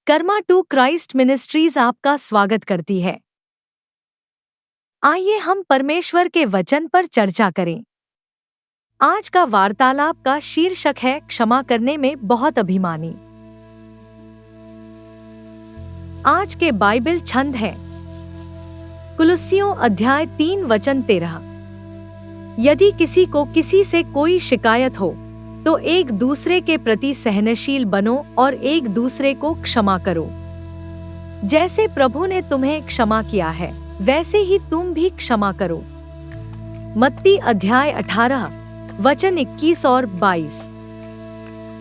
Karma to Christ ministries आपका स्वागत करती है। आइए हम परमेश्वर के वचन पर चर्चा करें। आज का वार्तालाप का शीर्षक है क्षमा करने में बहुत अभिमानी। आज के बाइबल छंद है कुलुस्सियों अध्याय 3 वचन 13। यदि किसी को किसी से कोई शिकायत हो तो एक दूसरे के प्रति सहनशील बनो और एक दूसरे को क्षमा करो। जैसे प्रभु ने तुम्हें क्षमा किया है वैसे ही तुम भी क्षमा करो। मत्ती अध्याय 18 वचन 21 और 22।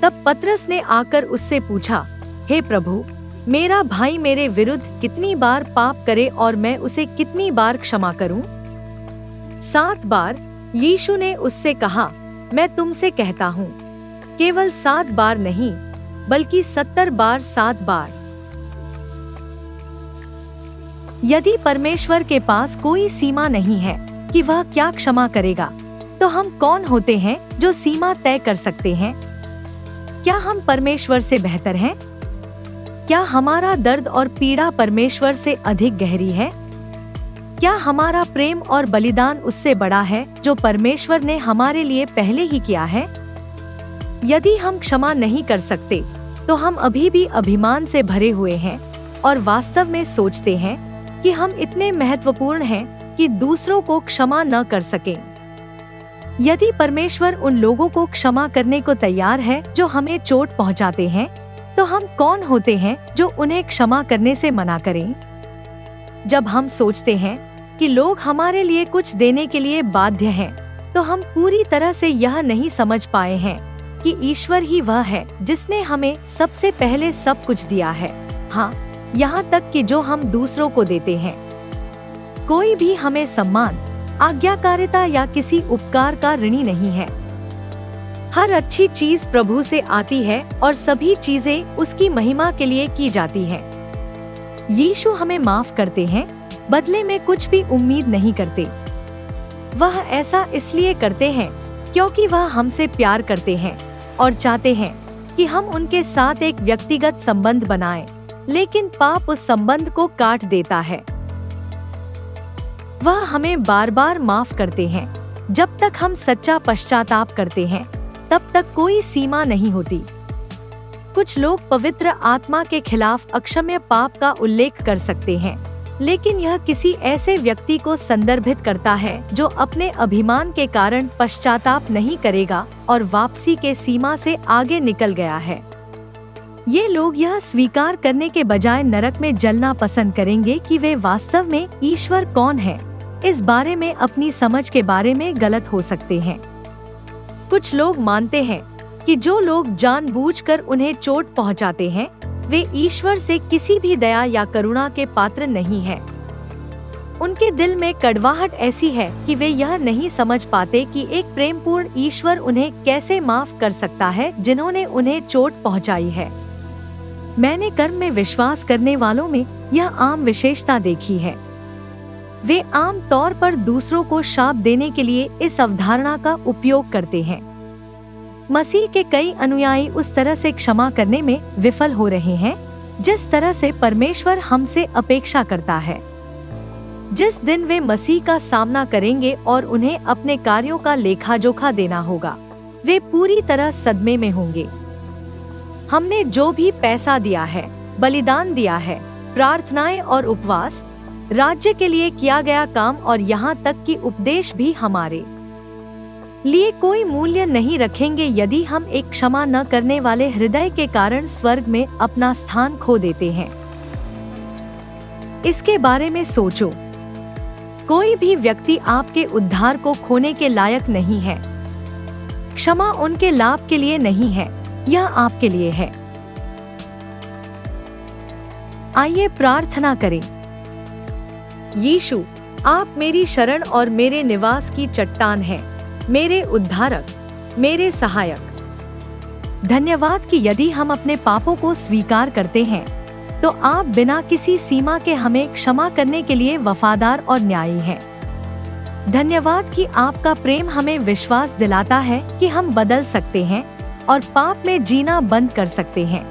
तब पतरस ने आकर उससे पूछा, हे प्रभु, मेरा भाई मेरे विरुद्ध कितनी बार पाप करे और मैं उसे कितनी बार क्षमा करूं? 7 बार। यीशु ने उससे कहा, मैं तुमसे कहता हूँ, केवल 7 बार नहीं बल्कि 70 बार 7 बार। यदि परमेश्वर के पास कोई सीमा नहीं है कि वह क्या क्षमा करेगा, तो हम कौन होते हैं जो सीमा तय कर सकते हैं? क्या हम परमेश्वर से बेहतर हैं? क्या हमारा दर्द और पीड़ा परमेश्वर से अधिक गहरी है? क्या हमारा प्रेम और बलिदान उससे बड़ा है जो परमेश्वर ने हमारे लिए पहले ही किया है? यदि हम क्षमा नहीं कर सकते तो हम अभी भी अभिमान से भरे हुए हैं और वास्तव में सोचते हैं कि हम इतने महत्वपूर्ण हैं कि दूसरों को क्षमा न कर सकें। यदि परमेश्वर उन लोगों को क्षमा करने को तैयार है जो हमें चोट पहुंचाते हैं, तो हम कौन होते हैं जो उन्हें क्षमा करने से मना करें? जब हम सोचते हैं कि लोग हमारे लिए कुछ देने के लिए बाध्य हैं, तो हम पूरी तरह से यह नहीं समझ पाए हैं कि ईश्वर ही वह है जिसने हमें सबसे पहले सब कुछ दिया है। हाँ, यहाँ तक कि जो हम दूसरों को देते हैं। कोई भी हमें सम्मान, आज्ञाकारिता या किसी उपकार का ऋणी नहीं है। हर अच्छी चीज प्रभु से आती है और सभी चीजें उसकी महिमा के लिए की जाती हैं। यीशु हमें माफ करते हैं, बदले में कुछ भी उम्मीद नहीं करते। वह ऐसा इसलिए करते हैं क्योंकि वह हमसे प्यार करते हैं और चाहते हैं कि हम उनके साथ एक व्यक्तिगत संबंध बनाएं, लेकिन पाप उस संबंध को काट देता है। वह हमें बार बार माफ करते हैं। जब तक हम सच्चा पश्चाताप करते हैं, तब तक कोई सीमा नहीं होती। कुछ लोग पवित्र आत्मा के खिलाफ अक्षम्य पाप का उल्लेख कर सकते हैं, लेकिन यह किसी ऐसे व्यक्ति को संदर्भित करता है जो अपने अभिमान के कारण पश्चाताप नहीं करेगा और वापसी के सीमा से आगे निकल गया है। ये लोग यह स्वीकार करने के बजाय नरक में जलना पसंद करेंगे कि वे वास्तव में ईश्वर कौन है, इस बारे में अपनी समझ के बारे में गलत हो सकते हैं। कुछ लोग मानते हैं कि जो लोग जानबूझकर उन्हें चोट पहुंचाते हैं, वे ईश्वर से किसी भी दया या करुणा के पात्र नहीं हैं। उनके दिल में कड़वाहट ऐसी है कि वे यह नहीं समझ पाते कि एक प्रेमपूर्ण ईश्वर उन्हें कैसे माफ कर सकता है जिन्होंने उन्हें चोट पहुंचाई है। मैंने कर्म में विश्वास करने वालों में यह आम विशेषता देखी है। वे आम तौर पर दूसरों को शाप देने के लिए इस अवधारणा का उपयोग करते हैं। मसीह के कई अनुयायी उस तरह से क्षमा करने में विफल हो रहे हैं जिस तरह से परमेश्वर हमसे अपेक्षा करता है। जिस दिन वे मसीह का सामना करेंगे और उन्हें अपने कार्यों का लेखा जोखा देना होगा, वे पूरी तरह सदमे में होंगे। हमने जो भी पैसा दिया है, बलिदान दिया है, प्रार्थनाएं और उपवास, राज्य के लिए किया गया काम और यहाँ तक कि उपदेश भी हमारे लिए कोई मूल्य नहीं रखेंगे यदि हम एक क्षमा न करने वाले हृदय के कारण स्वर्ग में अपना स्थान खो देते हैं। इसके बारे में सोचो। कोई भी व्यक्ति आपके उद्धार को खोने के लायक नहीं है। क्षमा उनके लाभ के लिए नहीं है, यह आपके लिए है। आइए प्रार्थना करें। यीशु, आप मेरी शरण और मेरे निवास की चट्टान हैं, मेरे उद्धारक, मेरे सहायक। धन्यवाद कि यदि हम अपने पापों को स्वीकार करते हैं, तो आप बिना किसी सीमा के हमें क्षमा करने के लिए वफादार और न्यायी हैं। धन्यवाद कि आपका प्रेम हमें विश्वास दिलाता है कि हम बदल सकते हैं और पाप में जीना बंद कर सकते हैं।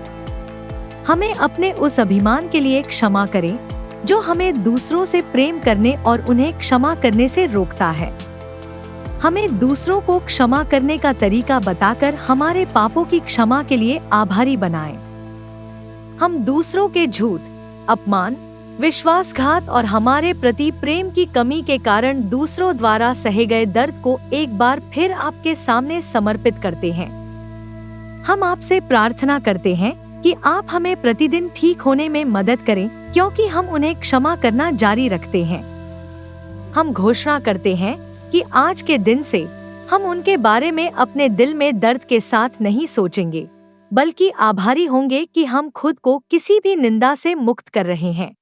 हमें अपने उस अभिमान के लिए क्षमा करें जो हमें दूसरों से प्रेम करने और उन्हें क्षमा करने से रोकता है। हमें दूसरों को क्षमा करने का तरीका बताकर हमारे पापों की क्षमा के लिए आभारी बनाएं। हम दूसरों के झूठ, अपमान, विश्वासघात और हमारे प्रति प्रेम की कमी के कारण दूसरों द्वारा सहे गए दर्द को एक बार फिर आपके सामने समर्पित करते हैं। हम आपसे प्रार्थना करते हैं कि आप हमें प्रतिदिन ठीक होने में मदद करें, क्योंकि हम उन्हें क्षमा करना जारी रखते हैं। हम घोषणा करते हैं कि आज के दिन से हम उनके बारे में अपने दिल में दर्द के साथ नहीं सोचेंगे, बल्कि आभारी होंगे कि हम खुद को किसी भी निंदा से मुक्त कर रहे हैं।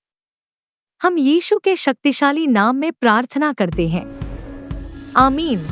हम यीशु के शक्तिशाली नाम में प्रार्थना करते हैं। आमीन।